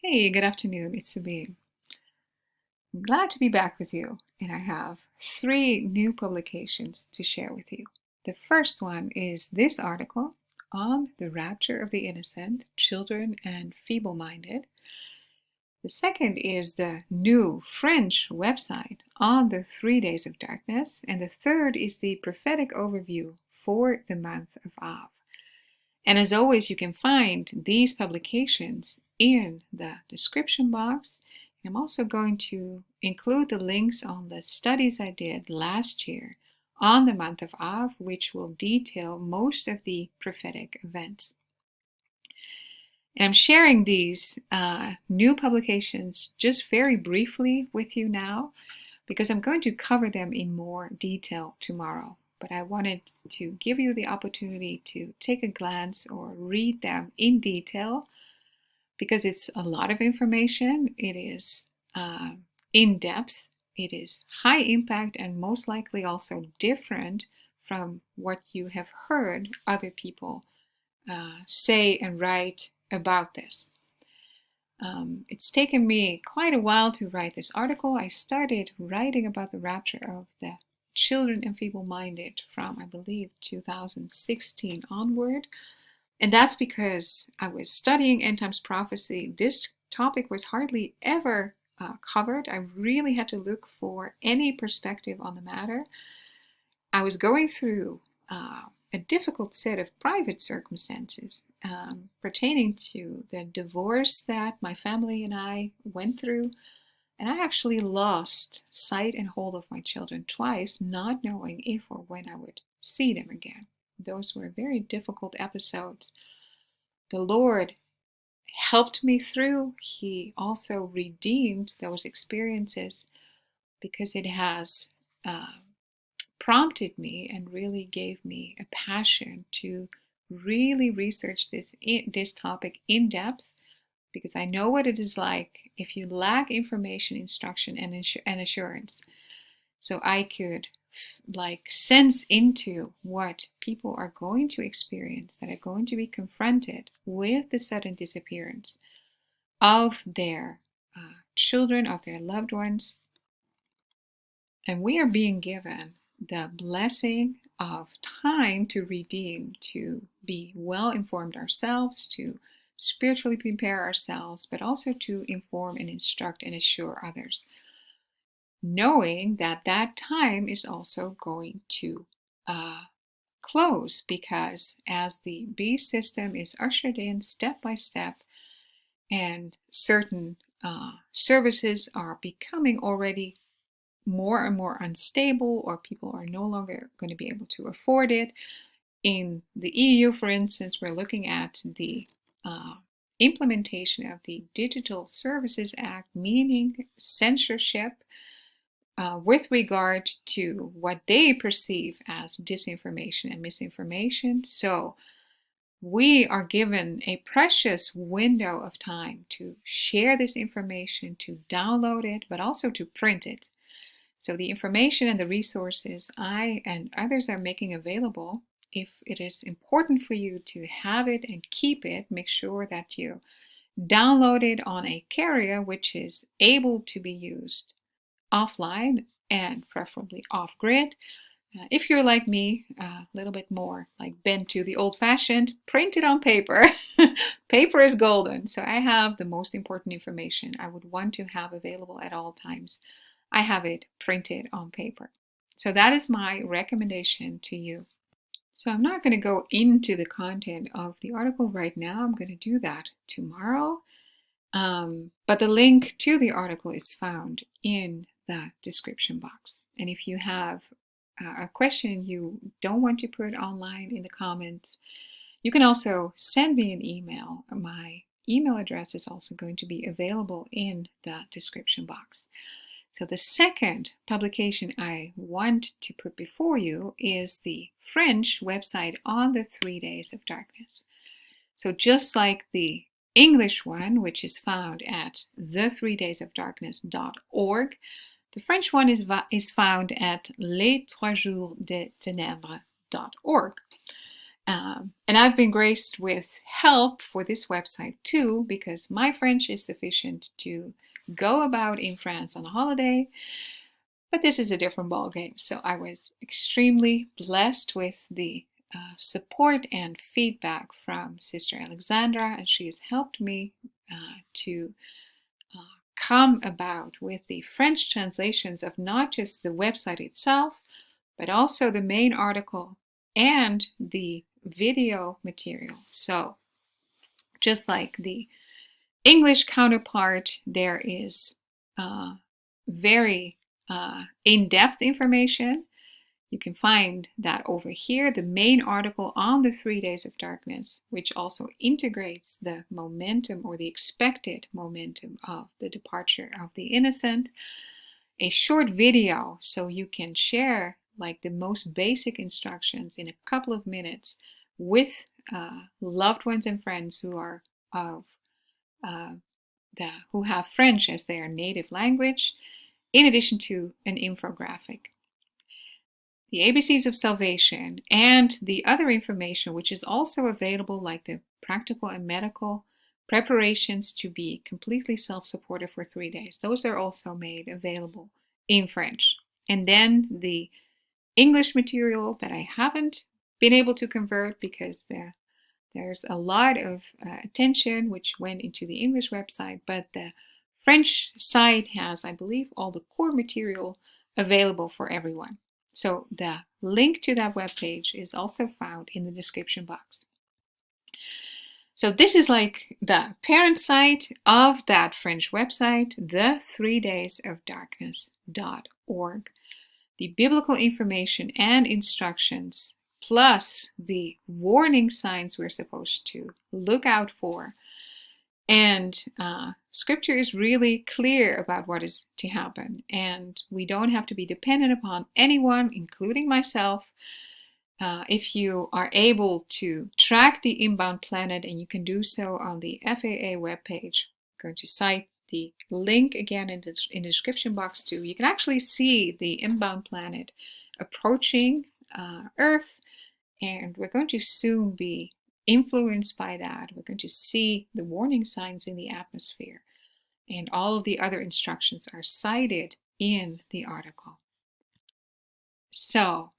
Hey, good afternoon. It's Sabine. I'm glad to be back with you, and I have three new publications to share with you. The first one is this article on the rapture of the innocent, children, and feeble minded. The second is the new French website on the 3 days of darkness, and the third is the prophetic overview for the month of Av. And as always, you can find these publications in the description box. I'm also going to include the links on the studies I did last year on the month of Av, which will detail most of the prophetic events. And I'm sharing these new publications just very briefly with you now because I'm going to cover them in more detail tomorrow. But I wanted to give you the opportunity to take a glance or read them in detail because it's a lot of information. It is in depth, it is high impact, and most likely also different from what you have heard other people say and write about this. It's taken me quite a while to write this article. I started writing about the rapture of the children and feeble-minded from, I believe, 2016 onward. And that's because I was studying end times prophecy. This topic was hardly ever covered. I really had to look for any perspective on the matter. I was going through a difficult set of private circumstances pertaining to the divorce that my family and I went through. And I actually lost sight and hold of my children twice, not knowing if or when I would see them again. Those were very difficult episodes. The Lord helped me through. He also redeemed those experiences because it has prompted me and really gave me a passion to really research this topic in depth, because I know what it is like if you lack information, instruction, and assurance. So I could sense into what people are going to experience, that are going to be confronted with the sudden disappearance of their children, of their loved ones. And we are being given the blessing of time to redeem, to be well informed ourselves, to spiritually prepare ourselves, but also to inform and instruct and assure others, knowing that that time is also going to close, because as the beast system is ushered in step by step and certain services are becoming already more and more unstable, or people are no longer going to be able to afford it. In the EU, for instance, we're looking at the implementation of the Digital Services Act, meaning censorship with regard to what they perceive as disinformation and misinformation. So we are given a precious window of time to share this information, to download it, but also to print it. So the information and the resources I and others are making available, if it is important for you to have it and keep it, make sure that you download it on a carrier which is able to be used offline and preferably off-grid. If you're like me, a little bit more like bent to the old-fashioned, print it on paper. Paper is golden. So I have the most important information I would want to have available at all times. I have it printed on paper. So that is my recommendation to you. So I'm not going to go into the content of the article right now. I'm going to do that tomorrow. But the link to the article is found in the description box. And if you have a question you don't want to put online in the comments, you can also send me an email. My email address is also going to be available in the description box. So the second publication I want to put before you is the French website on the 3 days of darkness. So just like the English one, which is found at the3daysofdarkness.org, the French one is found at les Trois Jours de Ténèbres.org. And I've been graced with help for this website too, because my French is sufficient to go about in France on a holiday. But this is a different ballgame. So I was extremely blessed with the support and feedback from Sister Alexandra, and she has helped me to come about with the French translations of not just the website itself, but also the main article and the video material. So just like the English counterpart, there is very in-depth information. You can find that over here, the main article on the 3 days of darkness, which also integrates the momentum or the expected momentum of the departure of the innocent. A short video so you can share like the most basic instructions in a couple of minutes with loved ones and friends who are of who have French as their native language, in addition to an infographic. The ABCs of Salvation and the other information, which is also available, like the practical and medical preparations to be completely self-supported for 3 days. Those are also made available in French. And then the English material that I haven't been able to convert because there's a lot of attention which went into the English website, but the French site has, I believe, all the core material available for everyone. So the link to that webpage is also found in the description box. So this is like the parent site of that French website, the3daysofdarkness.org. The biblical information and instructions, plus the warning signs we're supposed to look out for. And scripture is really clear about what is to happen. And we don't have to be dependent upon anyone, including myself. If you are able to track the inbound planet, and you can do so on the FAA webpage, I'm going to cite the link again in the description box too. You can actually see the inbound planet approaching Earth, and we're going to soon be influenced by that. We're going to see the warning signs in the atmosphere, and all of the other instructions are cited in the article. So,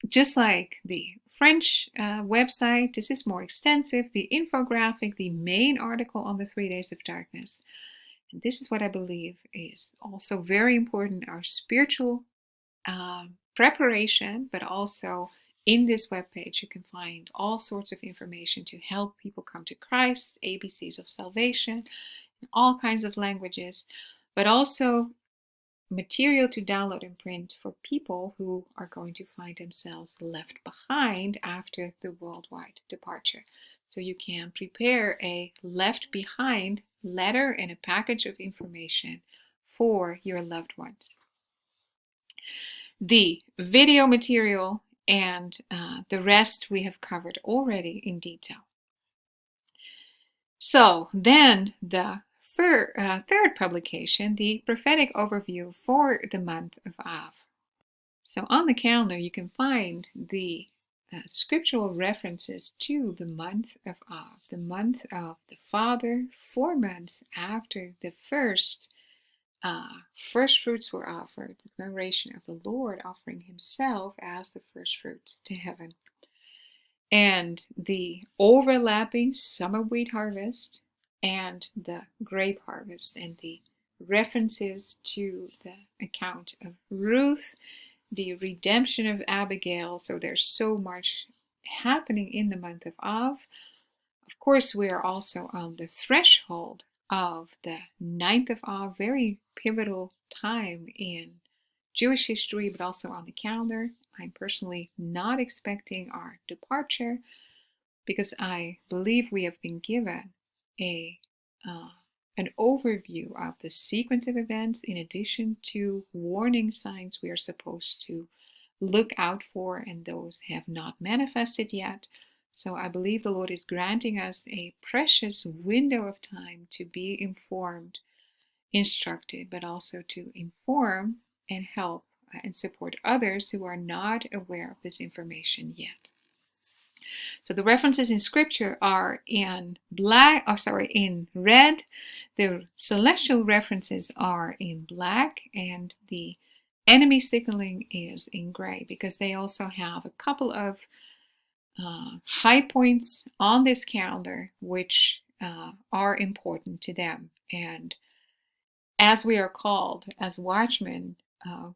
just like the French website, this is more extensive. The infographic, the main article on the 3 days of darkness. And this is what I believe is also very important, our spiritual preparation, but also in this webpage, you can find all sorts of information to help people come to Christ, ABCs of salvation, in all kinds of languages, but also material to download and print for people who are going to find themselves left behind after the worldwide departure. So you can prepare a left behind letter and a package of information for your loved ones. The video material and the rest we have covered already in detail. So then the third publication, the prophetic overview for the month of Av. So on the calendar you can find the scriptural references to the month of Av, the month of the Father, 4 months after the first fruits were offered, the commemoration of the Lord offering himself as the first fruits to heaven. And the overlapping summer wheat harvest and the grape harvest, and the references to the account of Ruth, the redemption of Abigail. So there's so much happening in the month of Av. Of course, we are also on the threshold of the 9th of Av, very pivotal time in Jewish history, but also on the calendar. I'm personally not expecting our departure because I believe we have been given an overview of the sequence of events, in addition to warning signs we are supposed to look out for, and those have not manifested yet. So I believe the Lord is granting us a precious window of time to be informed, instructed, but also to inform and help and support others who are not aware of this information yet. So the references in scripture are in in red. The celestial references are in black, and the enemy signaling is in gray, because they also have a couple of high points on this calendar which are important to them. And as we are called as watchmen,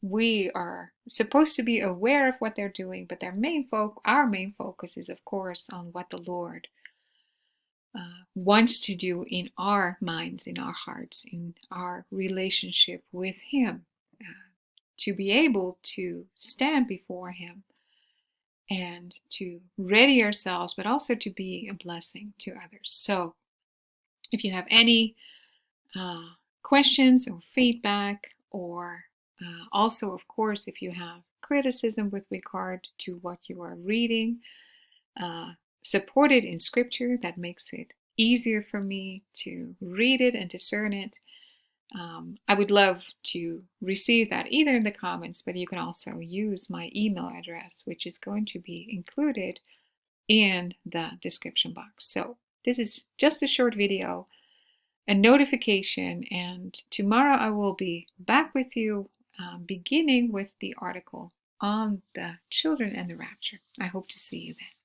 we are supposed to be aware of what they're doing, but our main focus is, of course, on what the Lord wants to do in our minds, in our hearts, in our relationship with Him, to be able to stand before Him and to ready ourselves, but also to be a blessing to others. So if you have any questions or feedback, or also, of course, if you have criticism with regard to what you are reading, support it in scripture. That makes it easier for me to read it and discern it. I would love to receive that either in the comments, but you can also use my email address, which is going to be included in the description box. So this is just a short video, a notification, and tomorrow I will be back with you, beginning with the article on the children and the rapture. I hope to see you then.